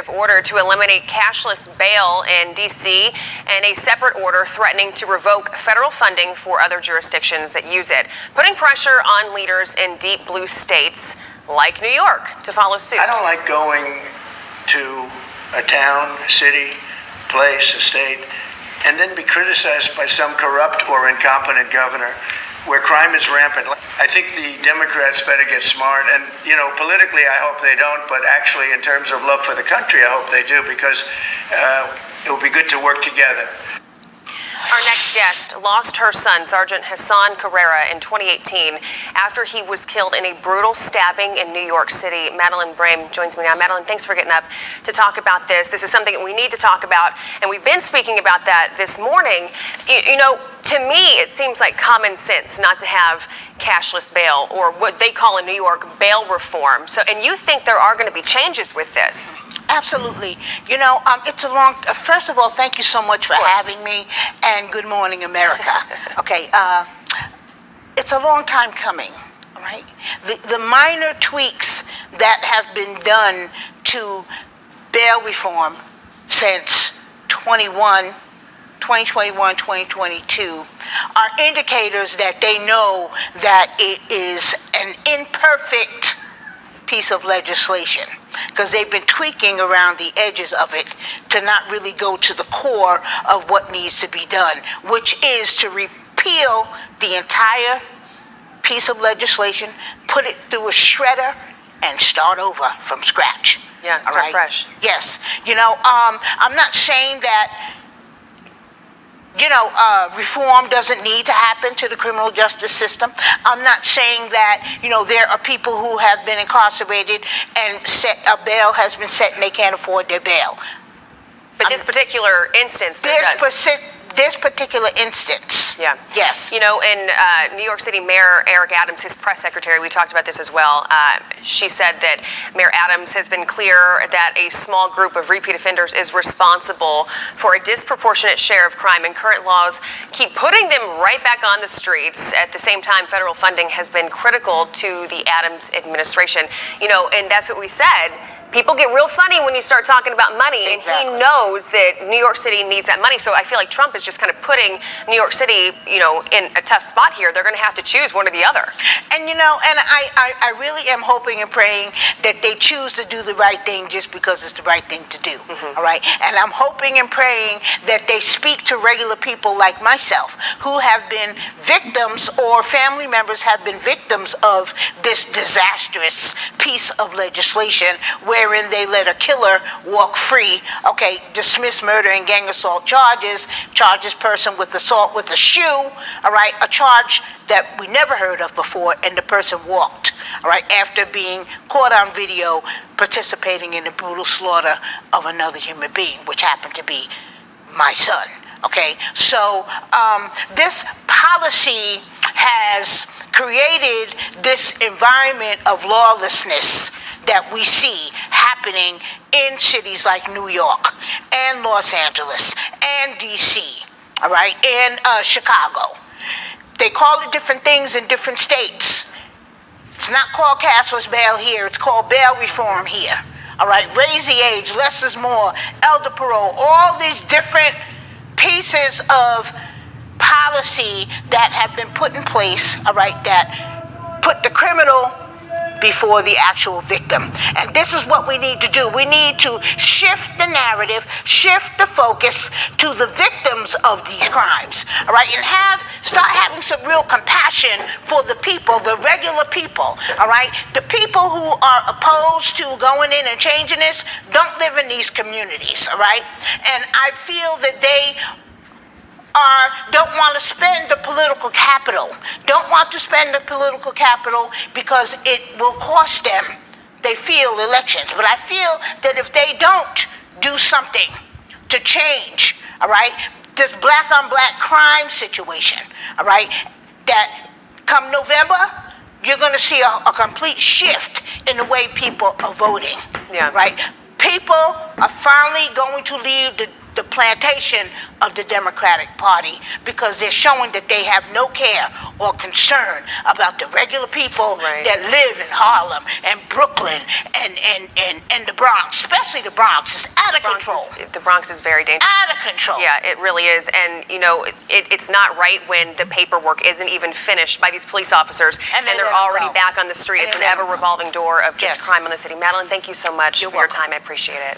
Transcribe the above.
executive order to eliminate cashless bail in D.C. and a separate order threatening to revoke federal funding for other jurisdictions that use it, putting pressure on leaders in deep blue states like New York to follow suit. I don't like going to a town, a city, place, a state, and then be criticized by some corrupt or incompetent governor where crime is rampant. I think the Democrats better get smart. And, politically, I hope they don't. But actually, in terms of love for the country, I hope they do, because it will be good to work together. Our next guest lost her son, Sergeant Hassan Carrera, in 2018 after he was killed in a brutal stabbing in New York City. Madeline Brame joins me now. Madeline, thanks for getting up to talk about this. This is something that we need to talk about, and we've been speaking about that this morning. To me, it seems like common sense not to have cashless bail, or what they call in New York bail reform. And you think there are going to be changes with this? Absolutely. It's a long. First of all, thank you so much for having me, and good morning, America. Okay, it's a long time coming. All right, the minor tweaks that have been done to bail reform since 2021, 2022 are indicators that they know that it is an imperfect piece of legislation, because they've been tweaking around the edges of it to not really go to the core of what needs to be done, which is to repeal the entire piece of legislation, put it through a shredder, and start over from scratch. Yeah, start fresh. Yes. I'm not saying that reform doesn't need to happen to the criminal justice system. I'm not saying that, there are people who have been incarcerated and a bail has been set and they can't afford their bail. But this particular instance, this particular instance. Yeah. Yes. In New York City, Mayor Eric Adams, his press secretary, we talked about this as well. She said that Mayor Adams has been clear that a small group of repeat offenders is responsible for a disproportionate share of crime, and current laws keep putting them right back on the streets. At the same time, federal funding has been critical to the Adams administration. And that's what we said. People get real funny when you start talking about money, Exactly. And he knows that New York City needs that money. So I feel like Trump is just kind of putting New York City, in a tough spot here. They're going to have to choose one or the other. And, I really am hoping and praying that they choose to do the right thing just because it's the right thing to do. Mm-hmm. All right? And I'm hoping and praying that they speak to regular people like myself who have been victims, or family members have been victims of this disastrous piece of legislation wherein they let a killer walk free, dismiss murder and gang assault charges person with assault with a shoe, all right, a charge that we never heard of before, and the person walked, all right, after being caught on video participating in the brutal slaughter of another human being, which happened to be my son. Okay, so this policy has created this environment of lawlessness that we see happening in cities like New York and Los Angeles and D.C., all right, and Chicago. They call it different things in different states. It's not called cashless bail here. It's called bail reform here. All right, raise the age, less is more, elder parole, all these different pieces of policy that have been put in place, all right, that put the criminal before the actual victim. And this is what we need to do. We need to shift the narrative, shift the focus to the victims of these crimes, all right, and start having some real compassion for the people, the regular people, all right. The people who are opposed to going in and changing this don't live in these communities, all right. And I feel that they don't want to spend the political capital, because it will cost them, they feel, elections. But I feel that if they don't do something to change, all right, this black on black crime situation, all right, that come November, you're going to see a complete shift in the way people are voting. Yeah. Right? People are finally going to leave the the plantation of the Democratic Party, because they're showing that they have no care or concern about the regular people Right. that live in Harlem and Brooklyn and the Bronx, especially the Bronx, is out of control. The Bronx is very dangerous. Out of control. Yeah, it really is. And, you know, it's not right when the paperwork isn't even finished by these police officers And they they're let 'em already go. back on the street. And It's they an let 'em go. ever-revolving door of just Yes. crime on the city. Madeline, thank you so much You're for your welcome. time. I appreciate it.